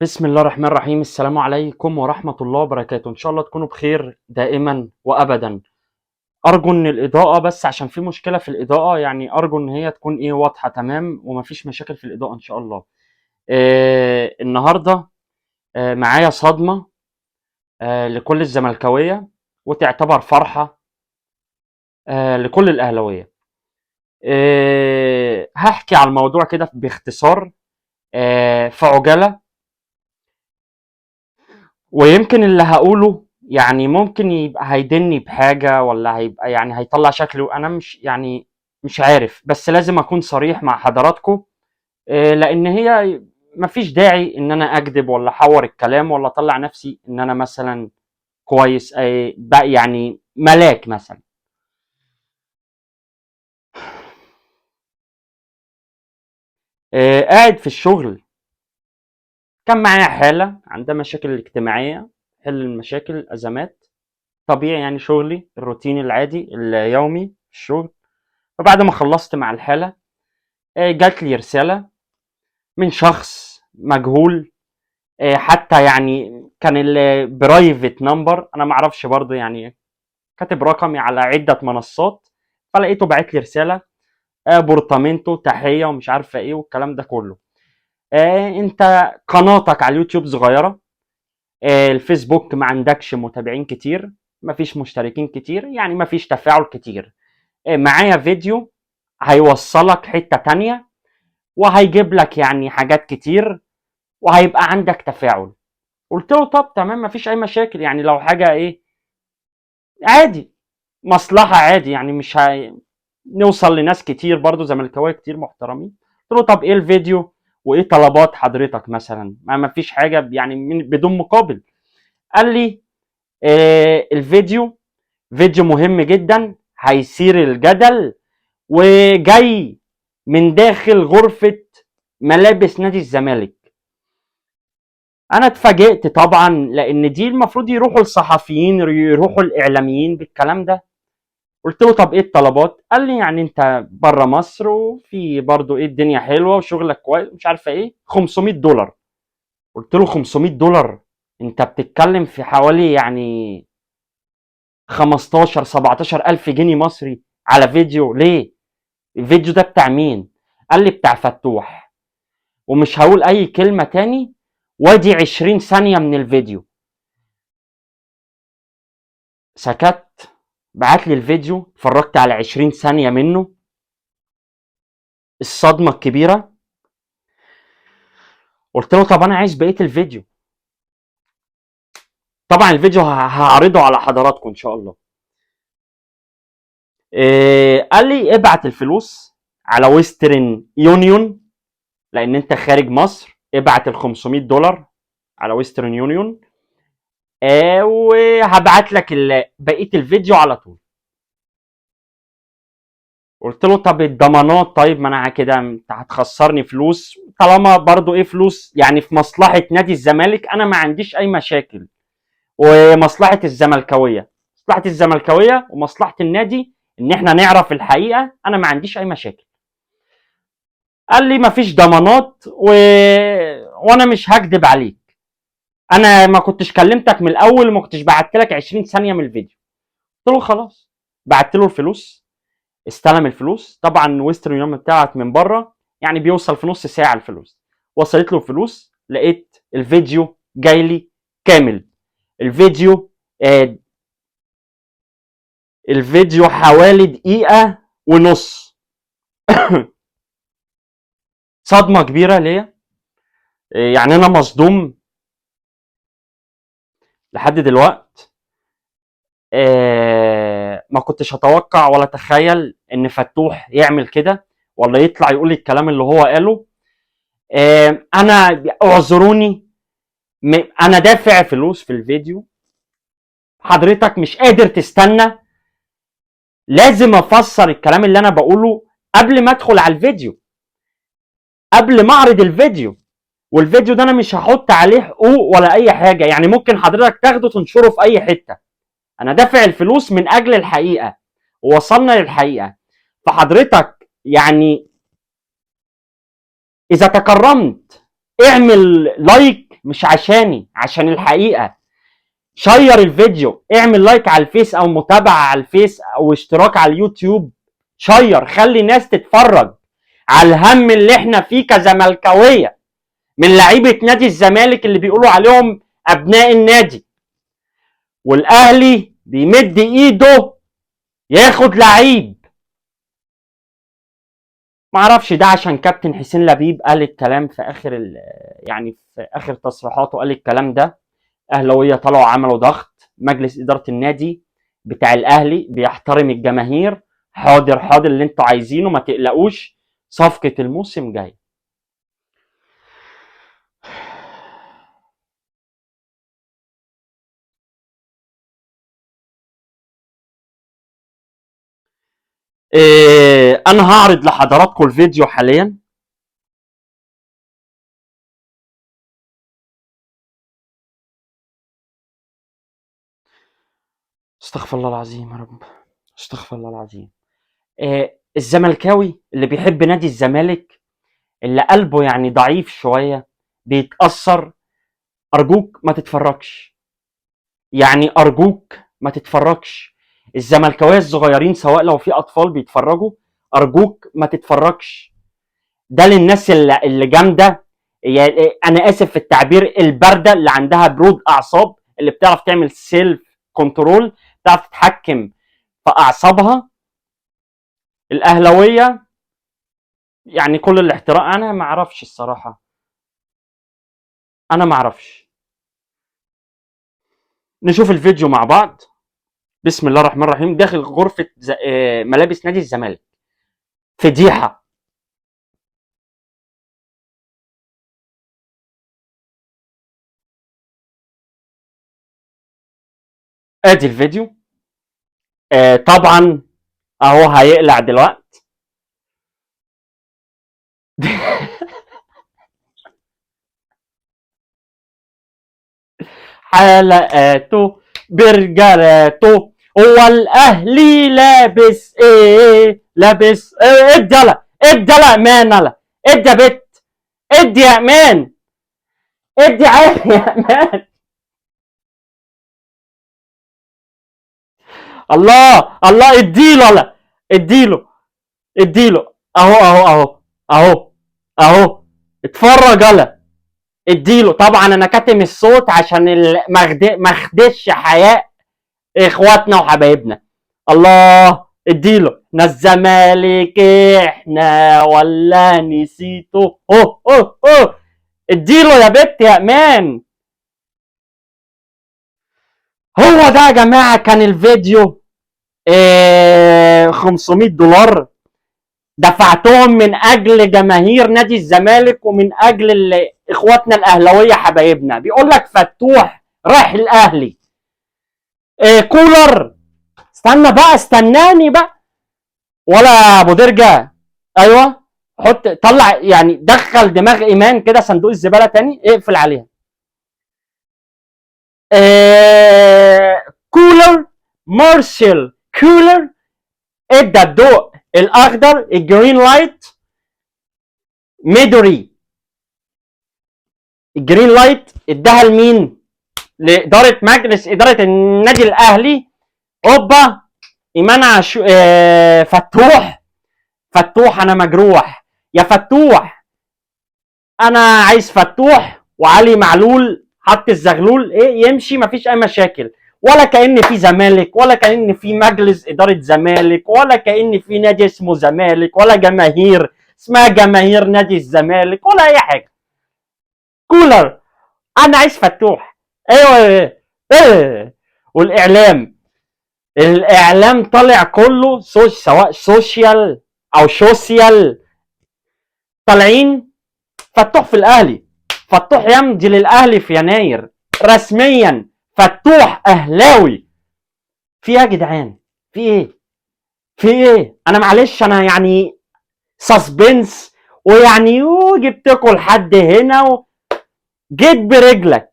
بسم الله الرحمن الرحيم. السلام عليكم ورحمة الله وبركاته. إن شاء الله تكونوا بخير دائما وأبدا. أرجو إن الإضاءة، بس عشان في مشكلة في الإضاءة، يعني أرجو إن هي تكون واضحة تمام ومفيش مشاكل في الإضاءة إن شاء الله. النهاردة معايا صدمة لكل الزملكاوية، وتعتبر فرحة لكل الأهلاوية. هحكي على الموضوع كده باختصار، في عجالة، ويمكن اللي هقوله يعني ممكن يبقى هيدني بحاجة، ولا هيبقى يعني هيطلع شكلي وأنا مش عارف، بس لازم أكون صريح مع حضراتكم. لأن هي مفيش داعي إن أنا أكذب ولا أحور الكلام ولا أطلع نفسي إن أنا مثلا كويس، بقى يعني ملاك مثلا. قاعد في الشغل، كان معايا حالة عندها مشاكل اجتماعية، حل المشاكل أزمات، طبيعي يعني شغلي الروتيني العادي اليومي في الشغل. فبعد ما خلصت مع الحالة، جات لي رسالة من شخص مجهول. حتى يعني كان البرايفت نمبر، انا ما اعرفش برضه يعني، كاتب رقمي على عدة منصات. فلقيته باعت لي رسالة: بورتامنتو تحية ومش عارفة ايه والكلام ده كله. انت قناتك على اليوتيوب صغيرة، الفيسبوك ما عندكش متابعين كتير، مفيش مشتركين كتير، يعني مفيش تفاعل كتير. معايا فيديو هيوصلك حتة تانية، وهيجيب لك يعني حاجات كتير، وهيبقى عندك تفاعل. قلت له طب تمام، مفيش اي مشاكل، يعني لو حاجه عادي، مصلحه عادي، يعني مش نوصل لناس كتير برضو زملكاويه كتير محترمين. قلت له طب ايه الفيديو، وايه طلبات حضرتك مثلا؟ ما فيش حاجه يعني بدون مقابل. قال لي الفيديو فيديو مهم جدا، هيثير الجدل، وجاي من داخل غرفه ملابس نادي الزمالك. انا اتفاجئت طبعا، لان دي المفروض يروحوا الصحفيين، يروحوا الاعلاميين بالكلام ده. قلت له طب ايه الطلبات؟ قال لي يعني انت بره مصر، وفي برضو الدنيا حلوه وشغلك كويس مش عارفه ايه، $500. قلت له $500؟ انت بتتكلم في حوالي يعني 15 17 الف جنيه مصري على فيديو؟ ليه؟ الفيديو ده بتاع مين؟ قال لي بتاع فتوح، ومش هقول اي كلمه تاني، وادي 20 ثانيه من الفيديو. سكت، بعت لي الفيديو، اتفرجت على 20 ثانية منه. الصدمة الكبيرة، قلت له طب انا عايز بقية الفيديو. طبعا الفيديو هعرضه على حضراتكم ان شاء الله. قال لي ابعت الفلوس على ويسترن يونيون، لان انت خارج مصر، ابعت ال $500 على ويسترن يونيون، وهبعت لك بقية الفيديو على طول. قلت له طب الضمانات؟ طيب ما انا كده انت هتخسرني فلوس، طالما برضو فلوس يعني في مصلحة نادي الزمالك، انا ما عنديش اي مشاكل. ومصلحة الزملكاوية، مصلحة الزملكاوية ومصلحة النادي ان احنا نعرف الحقيقة، انا ما عنديش اي مشاكل. قال لي مفيش ضمانات وانا مش هكدب عليك، انا ما كنتش كلمتك من الاول، ما كنتش بعت لك 20 ثانية من الفيديو. قلت له خلاص. بعت له الفلوس، استلم الفلوس. طبعا ويسترن يونيون بتاعت من بره، يعني بيوصل في نص ساعه الفلوس. وصلت له الفلوس، لقيت الفيديو جاي لي كامل. الفيديو الفيديو حوالي دقيقه ونص. صدمه كبيره ليا. يعني انا مصدوم لحد دلوقت. ما كنتش اتوقع ولا اتخيل ان فتوح يعمل كده، ولا يطلع يقول الكلام اللي هو قاله. انا اعذروني، انا دافع فلوس في الفيديو، حضرتك مش قادر تستنى، لازم افسر الكلام اللي انا بقوله قبل ما ادخل على الفيديو، قبل ما اعرض الفيديو. والفيديو ده انا مش هحط عليه حقوق ولا اي حاجه، يعني ممكن حضرتك تاخده تنشره في اي حته. انا دافع الفلوس من اجل الحقيقه، ووصلنا للحقيقه. فحضرتك يعني اذا تكرمت اعمل لايك، مش عشاني، عشان الحقيقه. شير الفيديو، اعمل لايك على الفيس او متابعه على الفيس او اشتراك على اليوتيوب. شير، خلي ناس تتفرج على الهم اللي احنا فيه كزملكاويه من لعيبه نادي الزمالك اللي بيقولوا عليهم ابناء النادي، والاهلي بيمد ايده ياخد لعيب. معرفش ده عشان كابتن حسين لبيب قال الكلام في اخر يعني في اخر تصريحاته قال الكلام ده. اهلاويه طلعوا عملوا ضغط، مجلس اداره النادي بتاع الاهلي بيحترم الجماهير. حاضر حاضر اللي انتوا عايزينه، ما تقلقوش، صفقه الموسم جاي. انا هعرض لحضراتكم الفيديو حاليا. استغفر الله العظيم يا رب، استغفر الله العظيم. الزملكاوي اللي بيحب نادي الزمالك، اللي قلبه يعني ضعيف شويه، بيتاثر، ارجوك ما تتفرجش. يعني ارجوك ما تتفرجش. الزملكاويه الصغيرين سواء لو في اطفال بيتفرجوا، ارجوك ما تتفرجش. ده للناس اللي جامده، يعني انا اسف في التعبير، البارده اللي عندها برود اعصاب، اللي بتعرف تعمل سيلف كنترول، بتعرف تتحكم في اعصابها. الاهلاويه يعني كل الاحترام، انا ما اعرفش الصراحه، انا ما اعرفش. نشوف الفيديو مع بعض. بسم الله الرحمن الرحيم. داخل غرفه ملابس نادي الزمالك، فضيحه. ادي الفيديو. طبعا اهو هيقلع دلوقتي. حلقاته برجالاته، هو الاهلي لابس ايه؟ لابس ايه؟ ادي يلا، ادي يلا امان، يلا ادي يا بت، ادي يا امان، ادي عادي يا امان. الله الله، اديله، يلا اديله، اديله، اهو اهو اهو اهو اهو، اتفرج يلا، اديله. طبعا انا كاتم الصوت عشان ما اخدش حياء اخواتنا وحبايبنا. الله، اديله. احنا الزمالك احنا ولا نسيته؟ اوه اوه اوه، اديله يا بت يا امان. هو ده يا جماعه كان الفيديو. 500 دولار دفعتهم من اجل جماهير نادي الزمالك ومن اجل اخواتنا الاهلاويه حبايبنا. بيقول لك فتوح رايح الاهلي. كولر، استنى بقى، استناني بقى ولا ابو درجه. ايوه، حط، طلع يعني، دخل دماغ ايمان كده صندوق الزباله تاني، اقفل عليها. كولر، مارسيل كولر ادى الضوء الاخضر، الجرين لايت، ميدوري. الجرين لايت اداها لمين؟ لاداره مجلس اداره النادي الاهلي. اوبا، ايمان فتوح، فتوح انا مجروح يا فتوح، انا عايز فتوح وعلي معلول حط الزغلول ايه يمشي، مفيش اي مشاكل، ولا كأن في زمالك، ولا كأن في مجلس اداره زمالك، ولا كأن في نادي اسمه زمالك، ولا جماهير اسمها جماهير نادي الزمالك، ولا اي حاجه. كولر، انا عايز فتوح. ايوه ايه ايه. والاعلام، الاعلام طالع كله سواء سوشيال او سوسيال، طالعين فتوح في الاهلي، فتوح يمضي للاهلي في يناير رسميا، فتوح اهلاوي. في ايه يا جدعان؟ في ايه؟ في ايه؟ انا معلش، انا يعني سسبنس، ويعني جبتكم لحد هنا جيت برجلك،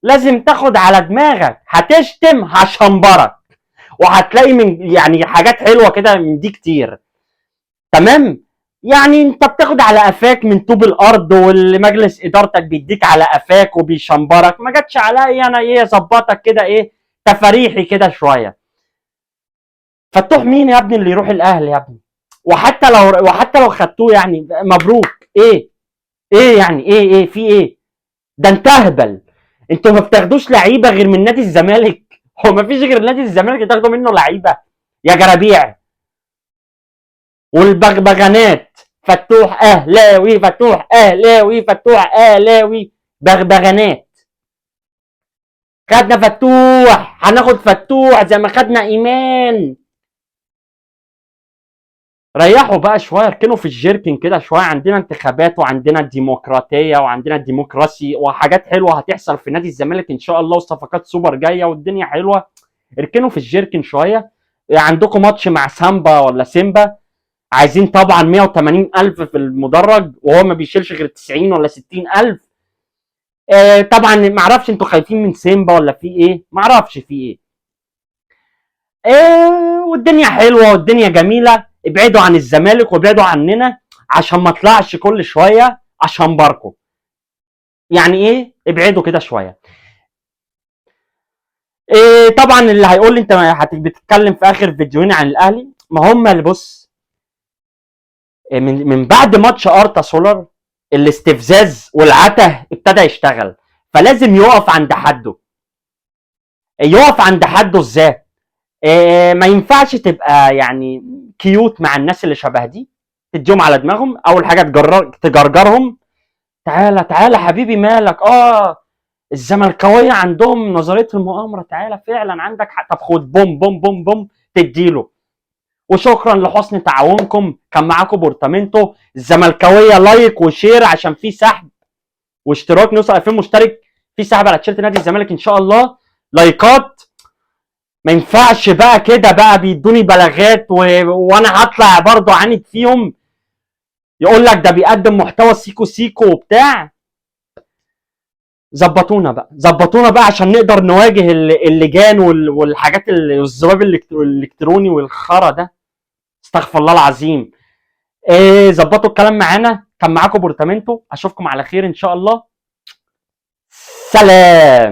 لازم تاخد على دماغك، هتشتم هشنبرك، وهتلاقي من يعني حاجات حلوه كده من دي كتير. تمام؟ يعني انت بتاخد على قفاك من طوب الارض، واللي مجلس ادارتك بيديك على قفاك وبيشنبرك، ما جاتش عليا انا ايه ظبطك كده ايه تفاريحي كده شويه. فتوح مين يا ابني اللي يروح الاهلي يا ابني؟ وحتى لو خدتوه يعني مبروك ايه؟ ايه يعني ايه في ايه؟ ده انت اهبل. انتوا ما بتاخدوش لعيبه غير من نادي الزمالك؟ هو ما فيش غير نادي الزمالك تاخدوا منه لعيبه يا جرابيع؟ والبغبغانات فتوح اهلاوي فتوح اهلاوي فتوح اهلاوي، بغبغانات. خدنا فتوح هناخد فتوح زي ما خدنا ايمان. ريحوا بقى شويه، اركنوا في الجيركن كده شويه، عندنا انتخابات وعندنا الديمقراطيه وعندنا الديمقراسي وحاجات حلوه هتحصل في نادي الزمالك ان شاء الله، وصفقات سوبر جايه والدنيا حلوه. اركنوا في الجيركن شويه. عندكم ماتش مع سامبا ولا سيمبا، عايزين طبعا 180 الف في المدرج وهو ما بيشيلش غير 90 ولا 60 الف. طبعا ما اعرفش انتوا خايفين من سيمبا ولا في ايه، ما اعرفش في ايه. والدنيا حلوه والدنيا جميله، ابعدوا عن الزمالك وابعدوا عننا عشان ما اطلعش كل شويه عشان باركو. يعني ايه ابعدوا كده شويه. طبعا اللي هيقول لي انت بتتكلم في اخر فيديوهين عن الاهلي، ما هم اللي بص، من بعد ماتش ارتا سولر الاستفزاز والعته ابتدى يشتغل، فلازم يقف عند حده. يقف عند حده ازاي؟ ما ينفعش تبقى يعني كيوت مع الناس اللي شبه دي، تديهم على دماغهم. اول حاجه تجرجرهم. تعالى تعالى حبيبي مالك؟ الزملكاويه عندهم نظريه المؤامره، تعالى فعلا عندك حق، طب خد بوم بوم بوم بوم تديله. وشكرا لحسن تعاونكم، كان معاكم بورتامنتو. الزملكاويه لايك وشير عشان في سحب واشتراك، نوصل 2000 مشترك، في سحب على تيشيرت نادي الزمالك ان شاء الله. لايكات. ما ينفعش بقى كده بقى بيدوني بلاغات وانا هطلع برضه عاند فيهم، يقول لك ده بيقدم محتوى سيكو سيكو وبتاع. ظبطونا بقى ظبطونا بقى عشان نقدر نواجه اللجان والحاجات الزباب الالكتروني والخرا ده. استغفر الله العظيم. ظبطوا الكلام معانا. كان معاكم بورتامنتو، اشوفكم على خير ان شاء الله. سلام.